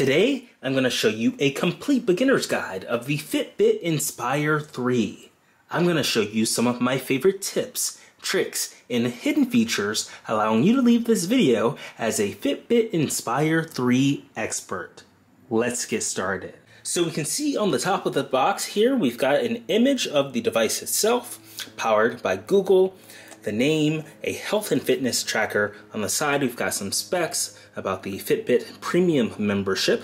Today, I'm going to show you a complete beginner's guide of the Fitbit Inspire 3. I'm going to show you some of my favorite tips, tricks, and hidden features, allowing you to leave this video as a Fitbit Inspire 3 expert. Let's get started. So we can see on the top of the box here, we've got an image of the device itself, powered by Google, the name, a health and fitness tracker. On the side, we've got some specs about the Fitbit Premium membership.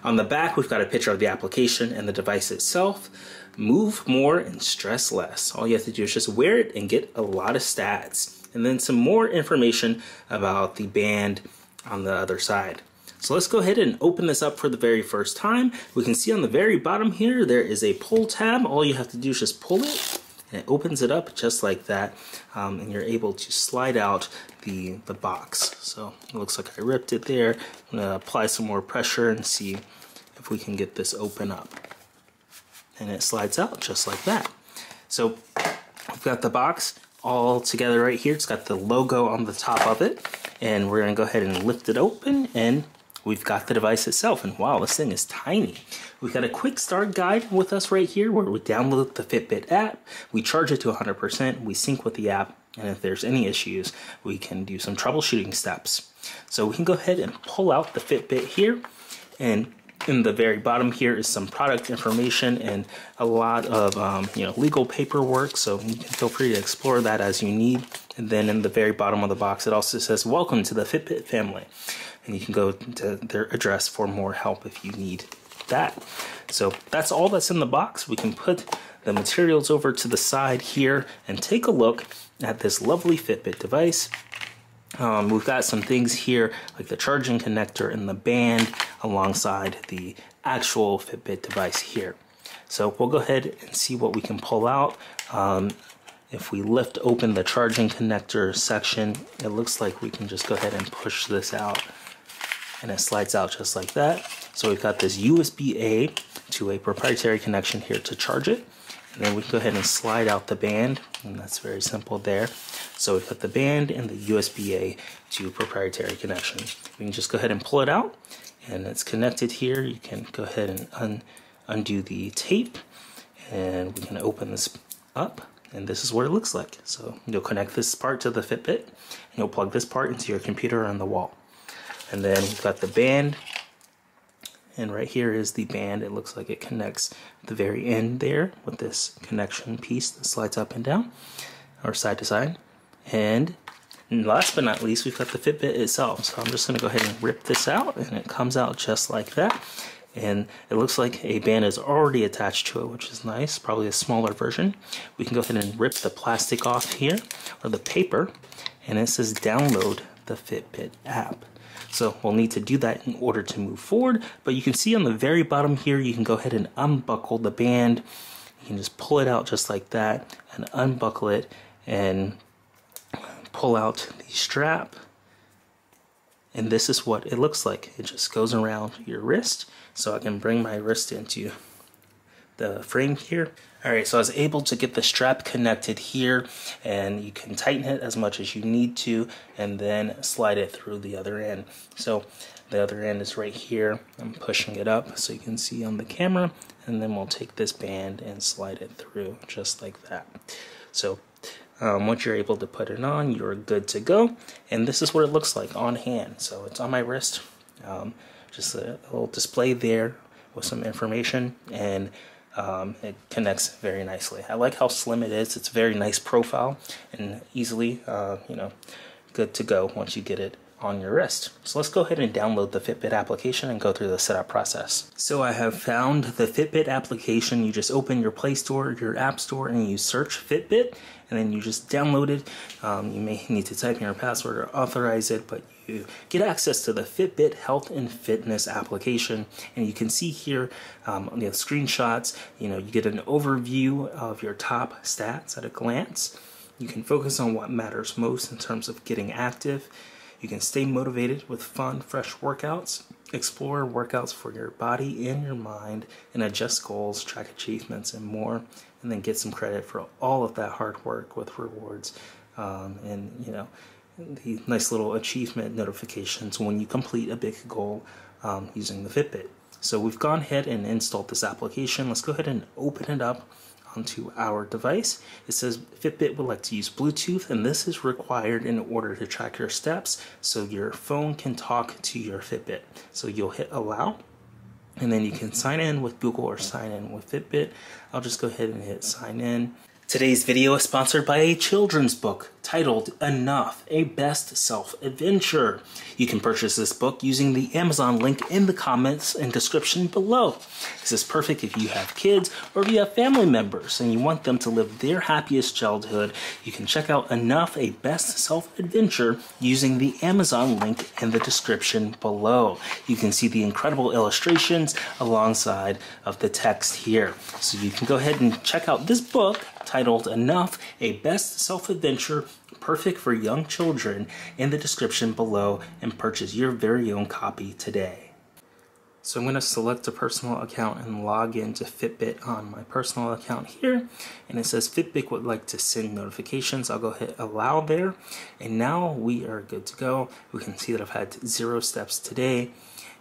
On the back, we've got a picture of the application and the device itself. Move more and stress less. All you have to do is just wear it and get a lot of stats. And then some more information about the band on the other side. So let's go ahead and open this up for the very first time. We can see on the very bottom here, there is a pull tab. All you have to do is just pull it, and it opens it up just like that. And you're able to slide out the box. So it looks like I ripped it there. I'm gonna apply some more pressure and see if we can get this open up. And it slides out just like that. So we've got the box all together right here. It's got the logo on the top of it. And we're gonna go ahead and lift it open, and we've got the device itself, and wow, this thing is tiny. We've got a quick start guide with us right here where we download the Fitbit app, we charge it to 100%, we sync with the app, and if there's any issues, we can do some troubleshooting steps. So we can go ahead and pull out the Fitbit here, and in the very bottom here is some product information and a lot of legal paperwork, so you can feel free to explore that as you need. And then in the very bottom of the box, it also says, "Welcome to the Fitbit family." And you can go to their address for more help if you need that. So that's all that's in the box. We can put the materials over to the side here and take a look at this lovely Fitbit device. We've got some things here like the charging connector and the band alongside the actual Fitbit device here. So we'll go ahead and see what we can pull out. If we lift open the charging connector section, it looks like we can just go ahead and push this out, and it slides out just like that. So we've got this USB-A to a proprietary connection here to charge it. And then we can go ahead and slide out the band, and that's very simple there. So we've got the band and the USB-A to proprietary connection. We can just go ahead and pull it out, and it's connected here. You can go ahead and undo the tape, and we can open this up, and this is what it looks like. So you'll connect this part to the Fitbit, and you'll plug this part into your computer on the wall. And then we've got the band, and right here is the band. It looks like it connects at the very end there with this connection piece that slides up and down, or side to side. And last but not least, we've got the Fitbit itself. So I'm just gonna go ahead and rip this out, and it comes out just like that. And it looks like a band is already attached to it, which is nice, probably a smaller version. We can go ahead and rip the plastic off here, or the paper, and it says download the Fitbit app. So we'll need to do that in order to move forward, but you can see on the very bottom here, you can go ahead and unbuckle the band. You can just pull it out just like that and unbuckle it and pull out the strap. And this is what it looks like. It just goes around your wrist. So I can bring my wrist into the frame here. All right, so I was able to get the strap connected here, and you can tighten it as much as you need to and then slide it through the other end. So the other end is right here. I'm pushing it up so you can see on the camera, and then we'll take this band and slide it through just like that. So once you're able to put it on, you're good to go. And this is what it looks like on hand. So it's on my wrist, just a little display there with some information, and it connects very nicely. I like how slim it is. It's a very nice profile and easily, good to go once you get it on your wrist. So let's go ahead and download the Fitbit application and go through the setup process. So I have found the Fitbit application. You just open your Play Store, your App Store, and you search Fitbit, and then you just download it. You may need to type in your password or authorize it, but you get access to the Fitbit Health and Fitness application, and you can see here the screenshots. You get an overview of your top stats at a glance. You can focus on what matters most in terms of getting active. You can stay motivated with fun, fresh workouts, explore workouts for your body and your mind, and adjust goals, track achievements, and more, and then get some credit for all of that hard work with rewards and the nice little achievement notifications when you complete a big goal using the Fitbit. So we've gone ahead and installed this application. Let's go ahead and open it up onto our device. It says Fitbit would like to use Bluetooth, and this is required in order to track your steps so your phone can talk to your Fitbit. So you'll hit allow, and then you can sign in with Google or sign in with Fitbit. I'll just go ahead and hit sign in. Today's video is sponsored by a children's book titled Enough, a Best Self-Adventure. You can purchase this book using the Amazon link in the comments and description below. This is perfect if you have kids or if you have family members and you want them to live their happiest childhood. You can check out Enough, a Best Self-Adventure using the Amazon link in the description below. You can see the incredible illustrations alongside of the text here. So you can go ahead and check out this book titled Enough, a Best Self-Adventure, perfect for young children, in the description below, and purchase your very own copy today. So I'm going to select a personal account and log into Fitbit on my personal account here, and it says Fitbit would like to send notifications. I'll go hit allow there, and now we are good to go. We can see that I've had 0 steps today,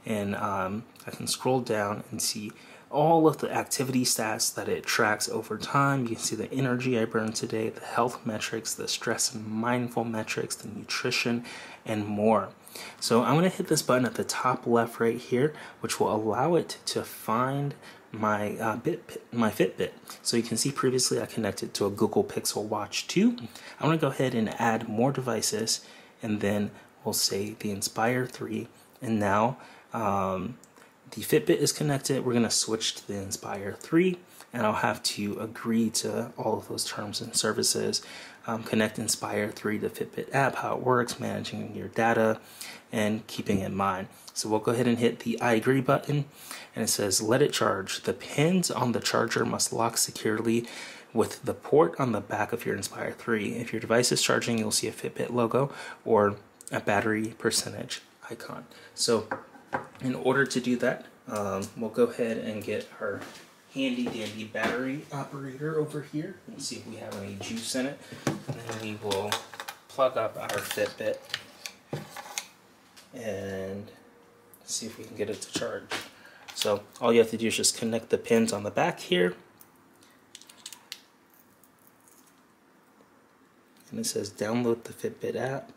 and I can scroll down and see all of the activity stats that it tracks over time. You can see the energy I burned today, the health metrics, the stress and mindful metrics, the nutrition, and more. So I'm going to hit this button at the top left right here, which will allow it to find my Fitbit. So you can see previously I connected to a Google Pixel Watch 2. I'm going to go ahead and add more devices, and then we'll say the Inspire 3, and now the Fitbit is connected. We're going to switch to the Inspire 3, and I'll have to agree to all of those terms and services. Connect Inspire 3 to Fitbit app, how it works, managing your data, and keeping in mind. So we'll go ahead and hit the I agree button, and it says let it charge. The pins on the charger must lock securely with the port on the back of your Inspire 3. If your device is charging, you'll see a Fitbit logo or a battery percentage icon. So in order to do that, we'll go ahead and get our handy dandy battery operator over here and see if we have any juice in it. And then we will plug up our Fitbit and see if we can get it to charge. So all you have to do is just connect the pins on the back here. And it says download the Fitbit app.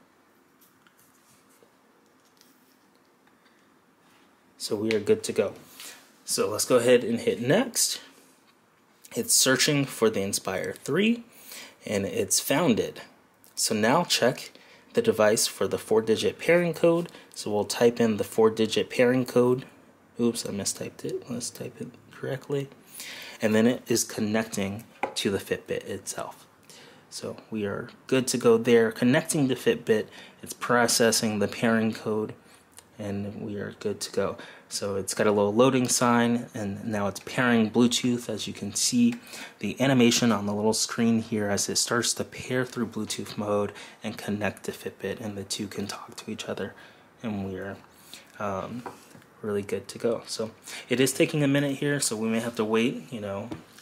So we are good to go. So let's go ahead and hit next. It's searching for the Inspire 3, and it's found it. So now check the device for the 4-digit pairing code. So we'll type in the 4-digit pairing code. Oops, I mistyped it. Let's type it correctly. And then it is connecting to the Fitbit itself. So we are good to go there. Connecting to Fitbit, it's processing the pairing code, and we are good to go. So it's got a little loading sign, and now it's pairing Bluetooth. As you can see, the animation on the little screen here as it starts to pair through Bluetooth mode and connect to Fitbit, and the two can talk to each other, and we are really good to go. So it is taking a minute here, so we may have to wait,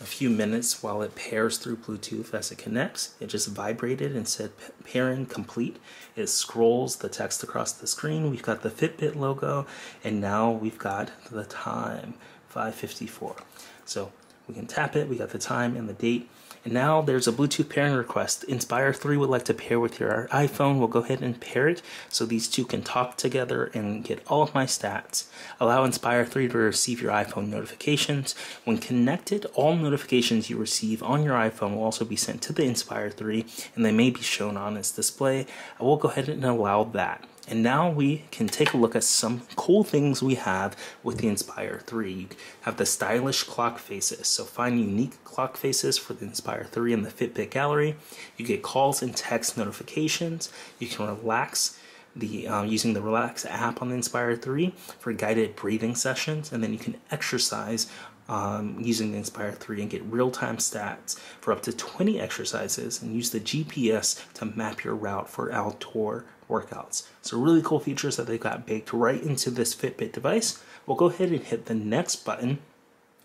a few minutes while it pairs through Bluetooth as it connects. It just vibrated and said pairing complete. It scrolls the text across the screen. We've got the Fitbit logo, and now we've got the time, 5:54. So we can tap it, we got the time and the date. And now there's a Bluetooth pairing request. Inspire 3 would like to pair with your iPhone. We'll go ahead and pair it so these two can talk together and get all of my stats. Allow Inspire 3 to receive your iPhone notifications. When connected, all notifications you receive on your iPhone will also be sent to the Inspire 3, and they may be shown on its display. I will go ahead and allow that. And now we can take a look at some cool things we have with the Inspire 3. You have the stylish clock faces. So find unique clock faces for the Inspire 3 in the Fitbit gallery. You get calls and text notifications. You can relax using the Relax app on the Inspire 3 for guided breathing sessions. And then you can exercise using the Inspire 3 and get real-time stats for up to 20 exercises, and use the GPS to map your route for outdoor workouts. So really cool features that they got baked right into this Fitbit device. We'll go ahead and hit the next button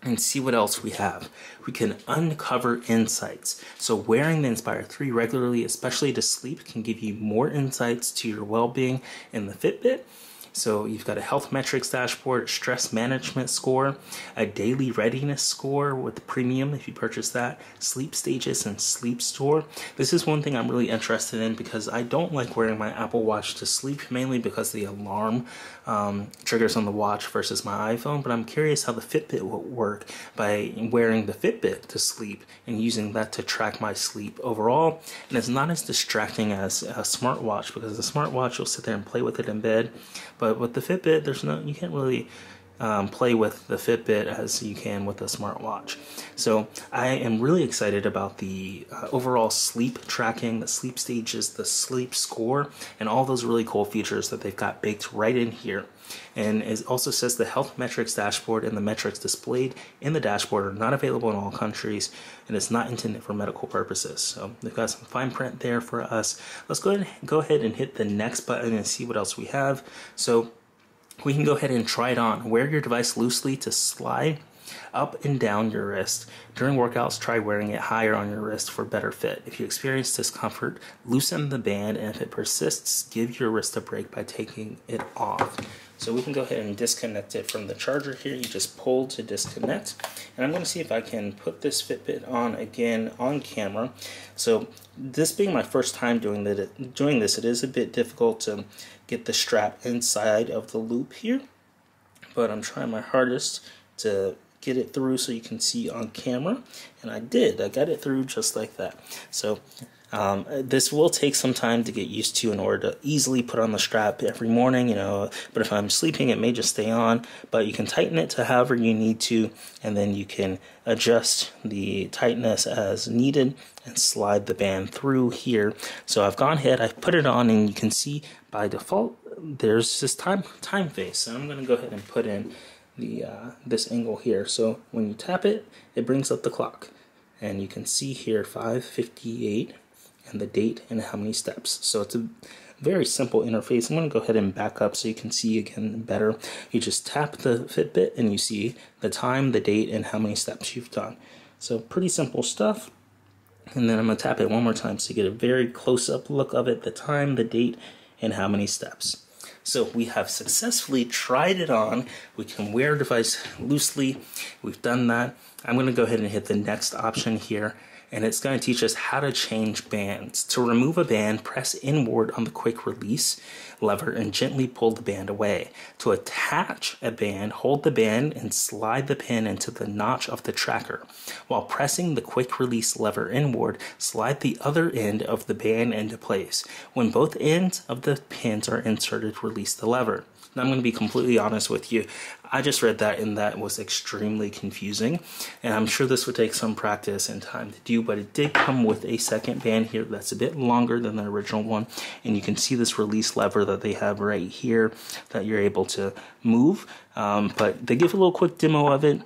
and see what else we have. We can uncover insights. So wearing the Inspire 3 regularly, especially to sleep, can give you more insights to your well-being in the Fitbit. So you've got a health metrics dashboard, stress management score, a daily readiness score with premium if you purchase that, sleep stages and sleep store. This is one thing I'm really interested in because I don't like wearing my Apple Watch to sleep, mainly because the alarm triggers on the watch versus my iPhone, but I'm curious how the Fitbit will work by wearing the Fitbit to sleep and using that to track my sleep overall. And it's not as distracting as a smartwatch, because the smartwatch, you'll sit there and play with it in bed, but with the Fitbit, you can't really play with the Fitbit as you can with the smartwatch. So I am really excited about the overall sleep tracking, the sleep stages, the sleep score, and all those really cool features that they've got baked right in here. And it also says the health metrics dashboard and the metrics displayed in the dashboard are not available in all countries, and it's not intended for medical purposes. So they've got some fine print there for us. Let's go ahead and hit the next button and see what else we have. So we can go ahead and try it on. Wear your device loosely to slide up and down your wrist. During workouts, try wearing it higher on your wrist for better fit. If you experience discomfort, loosen the band, and if it persists, give your wrist a break by taking it off. So we can go ahead and disconnect it from the charger here. You just pull to disconnect. And I'm going to see if I can put this Fitbit on again on camera. So this being my first time doing this, it is a bit difficult to get the strap inside of the loop here, but I'm trying my hardest to get it through so you can see on camera, and I got it through just like that. So this will take some time to get used to in order to easily put on the strap every morning, but if I'm sleeping, it may just stay on, but you can tighten it to however you need to, and then you can adjust the tightness as needed and slide the band through here. So I've gone ahead, I've put it on, and you can see by default there's this time face, and I'm going to go ahead and put in the this angle here. So when you tap it, it brings up the clock, and you can see here 5:58 and the date and how many steps. So it's a very simple interface. I'm going to go ahead and back up so you can see again better. You just tap the Fitbit and you see the time, the date, and how many steps you've done. So pretty simple stuff. And then I'm going to tap it one more time so you get a very close-up look of it, the time, the date, and how many steps. So we have successfully tried it on. We can wear a device loosely. We've done that. I'm going to go ahead and hit the next option here, and it's going to teach us how to change bands. To remove a band, press inward on the quick release lever and gently pull the band away. To attach a band, hold the band and slide the pin into the notch of the tracker. While pressing the quick release lever inward, slide the other end of the band into place. When both ends of the pins are inserted, release the lever. Now, I'm going to be completely honest with you. I just read that and that was extremely confusing, and I'm sure this would take some practice and time to do, but it did come with a second band here that's a bit longer than the original one, and you can see this release lever that they have right here that you're able to move, but they give a little quick demo of it.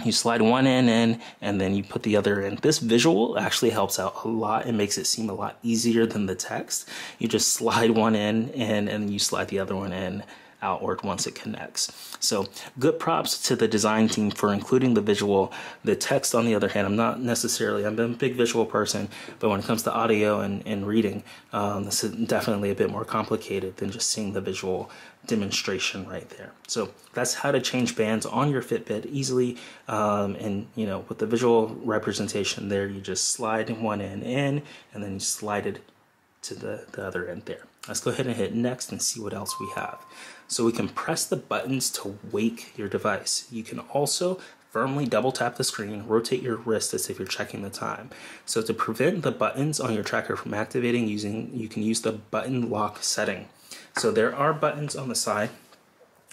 You slide one end in and then you put the other in. This visual actually helps out a lot. It makes it seem a lot easier than the text. You just slide one in and you slide the other one in outward once it connects. So good props to the design team for including the visual. The text, on the other hand, I'm a big visual person, but when it comes to audio and reading, this is definitely a bit more complicated than just seeing the visual demonstration right there. So that's how to change bands on your Fitbit easily, and with the visual representation there, you just slide one end in and then you slide it to the other end there. Let's go ahead and hit next and see what else we have. So we can press the buttons to wake your device. You can also firmly double tap the screen, rotate your wrist as if you're checking the time. So to prevent the buttons on your tracker from activating, you can use the button lock setting. So there are buttons on the side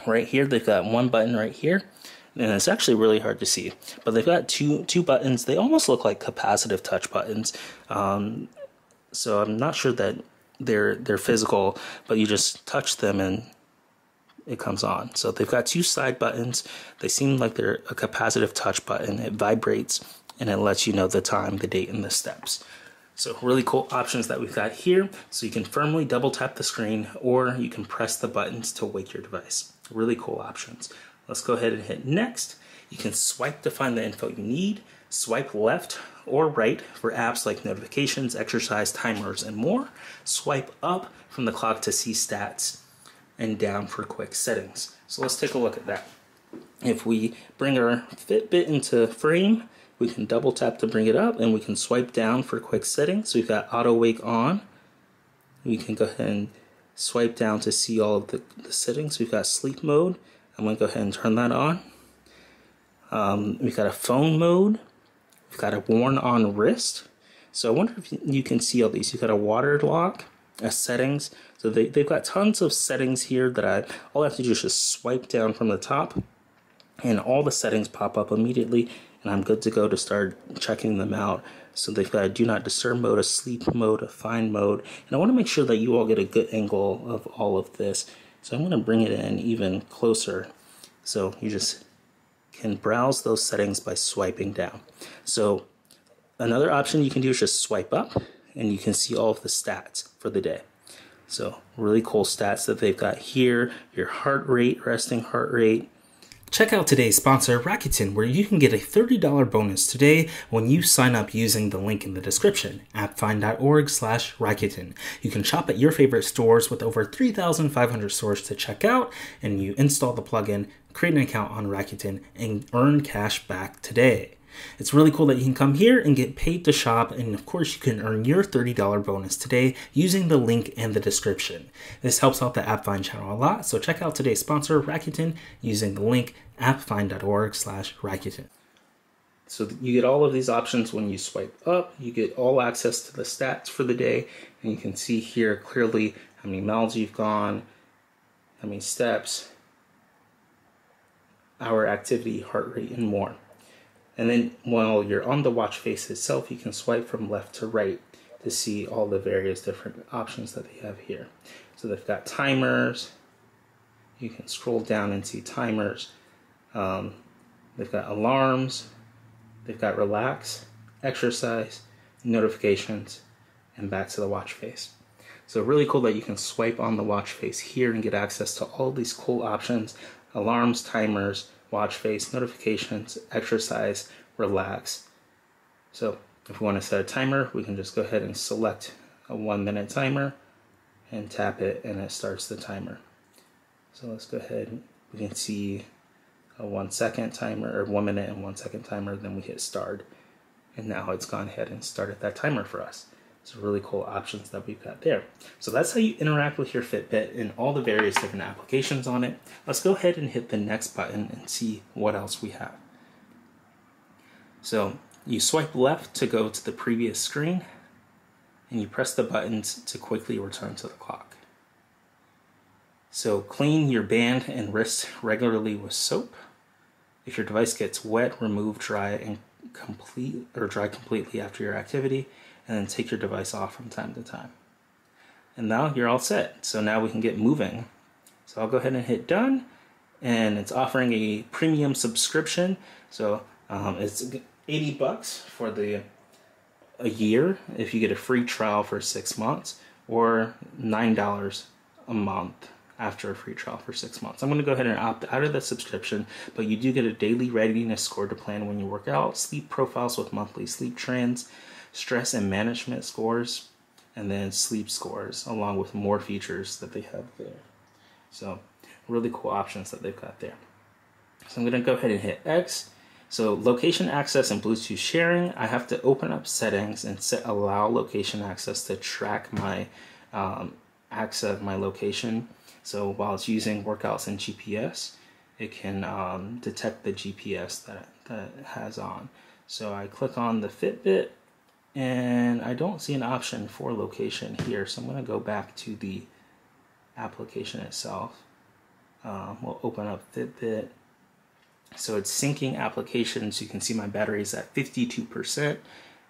right here. They've got one button right here, and it's actually really hard to see, but they've got two buttons. They almost look like capacitive touch buttons. So I'm not sure that they're physical, but you just touch them and it comes on. So they've got two side buttons. They seem like they're a capacitive touch button. It vibrates and it lets you know the time, the date, and the steps. So really cool options that we've got here. So you can firmly double tap the screen, or you can press the buttons to wake your device. Really cool options. Let's go ahead and hit next. You can swipe to find the info you need. Swipe left or right for apps like notifications, exercise, timers, and more. Swipe up from the clock to see stats. and down for quick settings. So let's take a look at that. If we bring our Fitbit into frame, we can double tap to bring it up, and we can swipe down for quick settings. We've got auto wake on. We can go ahead and swipe down to see all of the settings. We've got sleep mode. I'm going to go ahead and turn that on. We've got a phone mode. We've got a worn on wrist. So I wonder if you can see all these. You've got a water lock, a settings. So they've got tons of settings here that all I have to do is just swipe down from the top, and all the settings pop up immediately, and I'm good to go to start checking them out. So they've got a do not disturb mode, a sleep mode, a find mode, and I want to make sure that you all get a good angle of all of this. So I'm going to bring it in even closer, so you just can browse those settings by swiping down. So another option you can do is just swipe up, and you can see all of the stats for the day. So really cool stats that they've got here, your heart rate, resting heart rate. Check out today's sponsor, Rakuten, where you can get a $30 bonus today when you sign up using the link in the description, appfind.org/Rakuten. You can shop at your favorite stores with over 3,500 stores to check out, and you install the plugin, create an account on Rakuten, and earn cash back today. It's really cool that you can come here and get paid to shop, and of course you can earn your $30 bonus today using the link in the description. This helps out the AppFind channel a lot, so check out today's sponsor, Rakuten, using the link appfind.org/Rakuten. So you get all of these options when you swipe up. You get all access to the stats for the day, and you can see here clearly how many miles you've gone, how many steps, hour activity, heart rate, and more. And then while you're on the watch face itself, you can swipe from left to right to see all the various different options that they have here. So they've got timers. You can scroll down and see timers. They've got alarms. They've got relax, exercise, notifications, and back to the watch face. So really cool that you can swipe on the watch face here and get access to all these cool options: alarms, timers, watch face, notifications, exercise, relax. So if we want to set a timer, we can just go ahead and select a 1-minute timer and tap it, and it starts the timer. So let's go ahead. We can see a 1-second timer, or 1 minute and 1 second timer. Then we hit start, and now it's gone ahead and started that timer for us. So really cool options that we've got there. So that's how you interact with your Fitbit and all the various different applications on it. Let's go ahead and hit the next button and see what else we have. So you swipe left to go to the previous screen, and you press the buttons to quickly return to the clock. So clean your band and wrist regularly with soap. If your device gets wet, remove, dry completely after your activity, and then take your device off from time to time. And now you're all set. So now we can get moving. So I'll go ahead and hit done, and it's offering a premium subscription. So it's $80 for a year if you get a free trial for 6 months, or $9 a month after a free trial for 6 months. I'm going to go ahead and opt out of the subscription, but you do get a daily readiness score to plan when you work out, sleep profiles with monthly sleep trends, stress and management scores, and then sleep scores, along with more features that they have there. So really cool options that they've got there. So I'm going to go ahead and hit X. So location access and Bluetooth sharing, I have to open up settings and set allow location access to track my access my location. So while it's using workouts and GPS, it can detect the GPS that it has on. So I click on the Fitbit, and I don't see an option for location here, so I'm going to go back to the application itself. We'll open up Fitbit. So it's syncing applications. You can see my battery is at 52%,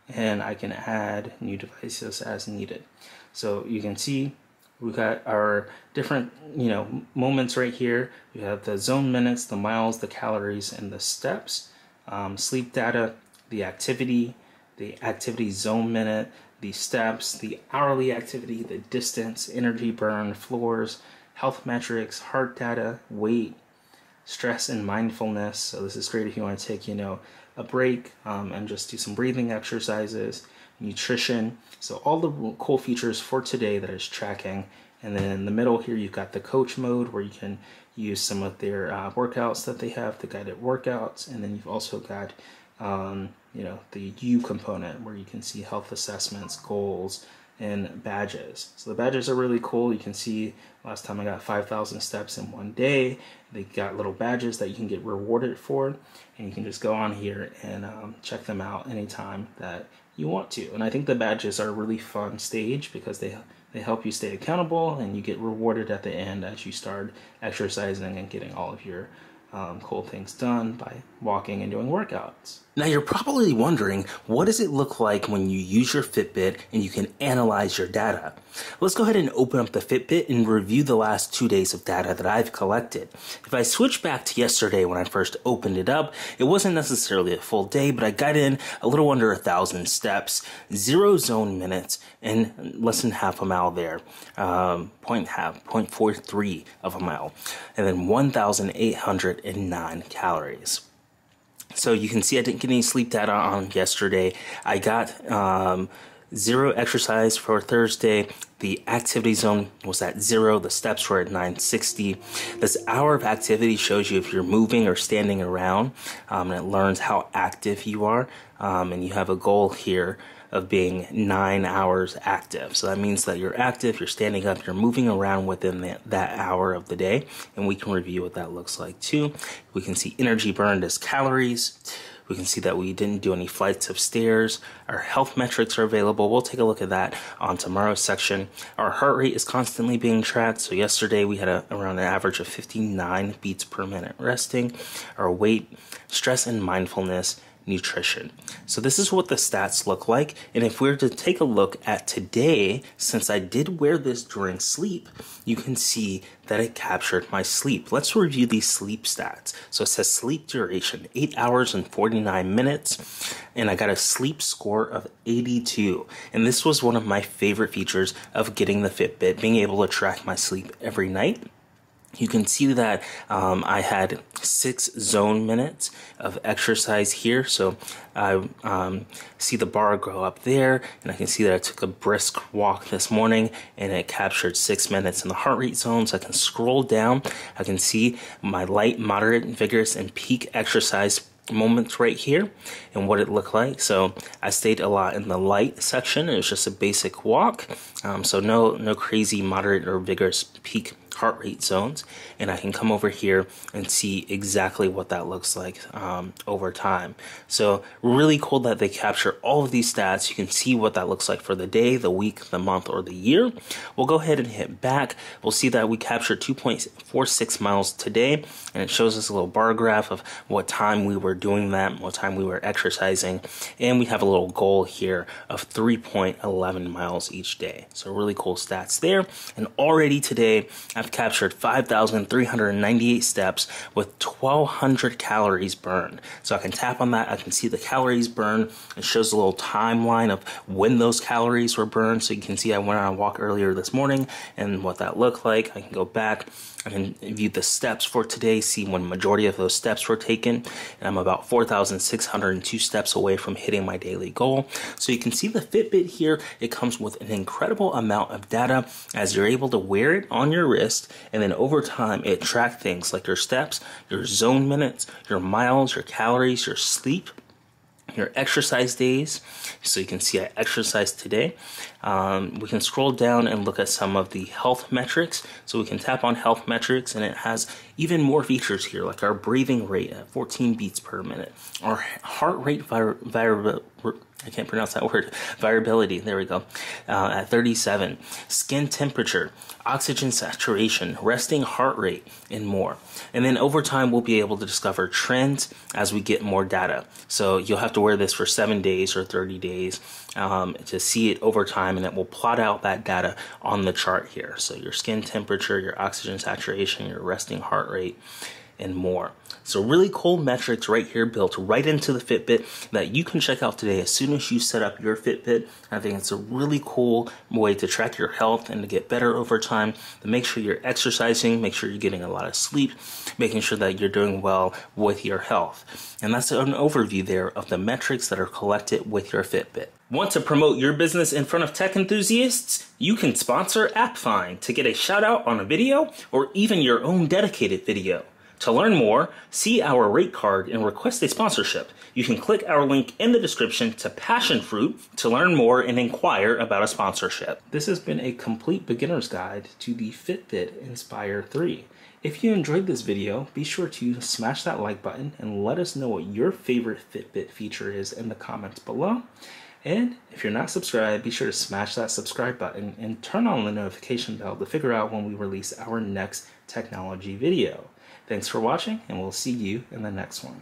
and I can add new devices as needed. So you can see we've got our different moments right here. We have the zone minutes, the miles, the calories, and the steps, sleep data, the activity zone minute, the steps, the hourly activity, the distance, energy burn, floors, health metrics, heart data, weight, stress and mindfulness. So this is great if you want to take a break and just do some breathing exercises, nutrition. So all the cool features for today that it's tracking, And then in the middle here, you've got the coach mode where you can use some of their workouts that they have, the guided workouts. And then you've also got, the U component where you can see health assessments, goals, and badges. So the badges are really cool. You can see last time I got 5,000 steps in one day. They got little badges that you can get rewarded for, and you can just go on here and check them out anytime that you want to. And I think the badges are a really fun stage because they help you stay accountable, and you get rewarded at the end as you start exercising and getting all of your cool things done by walking and doing workouts. Now you're probably wondering, what does it look like when you use your Fitbit and you can analyze your data? Let's go ahead and open up the Fitbit and review the last 2 days of data that I've collected. If I switch back to yesterday when I first opened it up, it wasn't necessarily a full day, but I got in a little under 1,000 steps, 0 zone minutes, and less than half a mile there, 0.43 of a mile, and then 1,809 calories. So you can see I didn't get any sleep data on yesterday. I got 0 exercise for Thursday. The activity zone was at 0. The steps were at 960. This hour of activity shows you if you're moving or standing around, and it learns how active you are. And you have a goal here of being 9 hours active. So that means that you're active, you're standing up, you're moving around within that hour of the day. And we can review what that looks like too. We can see energy burned as calories. We can see that we didn't do any flights of stairs. Our health metrics are available. We'll take a look at that on tomorrow's section. Our heart rate is constantly being tracked. So yesterday we had around an average of 59 beats per minute resting. Our weight, stress and mindfulness, nutrition. So this is what the stats look like. And if we were to take a look at today, since I did wear this during sleep, you can see that it captured my sleep. Let's review these sleep stats. So it says sleep duration, 8 hours and 49 minutes. And I got a sleep score of 82. And this was one of my favorite features of getting the Fitbit, being able to track my sleep every night. You can see that I had 6 zone minutes of exercise here. So I see the bar go up there, and I can see that I took a brisk walk this morning and it captured 6 minutes in the heart rate zone. So I can scroll down. I can see my light, moderate, vigorous, and peak exercise moments right here and what it looked like. So I stayed a lot in the light section. It was just a basic walk. So no crazy moderate or vigorous peak heart rate zones, and I can come over here and see exactly what that looks like over time. So really cool that they capture all of these stats. You can see what that looks like for the day, the week, the month, or the year. We'll go ahead and hit back. We'll see that we captured 2.46 miles today, and it shows us a little bar graph of what time we were doing that, what time we were exercising, and we have a little goal here of 3.11 miles each day. So really cool stats there. And already today I've captured 5,398 steps with 1,200 calories burned. So I can tap on that. I can see the calories burned. It shows a little timeline of when those calories were burned. So you can see I went on a walk earlier this morning and what that looked like. I can go back. I can view the steps for today, see when majority of those steps were taken. And I'm about 4,602 steps away from hitting my daily goal. So you can see the Fitbit here. It comes with an incredible amount of data as you're able to wear it on your wrist. And then over time, it tracks things like your steps, your zone minutes, your miles, your calories, your sleep, your exercise days. So you can see I exercised today. We can scroll down and look at some of the health metrics. So we can tap on health metrics, and it has even more features here, like our breathing rate at 14 beats per minute, our heart rate variability, there we go, at 37, skin temperature, oxygen saturation, resting heart rate, and more. And then over time, we'll be able to discover trends as we get more data. So you'll have to wear this for 7 days or 30 days to see it over time, and it will plot out that data on the chart here. So your skin temperature, your oxygen saturation, your resting heart rate, and more. So really cool metrics right here built right into the Fitbit that you can check out today as soon as you set up your Fitbit. I think it's a really cool way to track your health and to get better over time, to make sure you're exercising, make sure you're getting a lot of sleep, making sure that you're doing well with your health. And that's an overview there of the metrics that are collected with your Fitbit. Want to promote your business in front of tech enthusiasts? You can sponsor AppFind to get a shout out on a video or even your own dedicated video. To learn more, see our rate card and request a sponsorship. You can click our link in the description to Passion Fruit to learn more and inquire about a sponsorship. This has been a complete beginner's guide to the Fitbit Inspire 3. If you enjoyed this video, be sure to smash that like button and let us know what your favorite Fitbit feature is in the comments below. And if you're not subscribed, be sure to smash that subscribe button and turn on the notification bell to figure out when we release our next technology video. Thanks for watching, and we'll see you in the next one.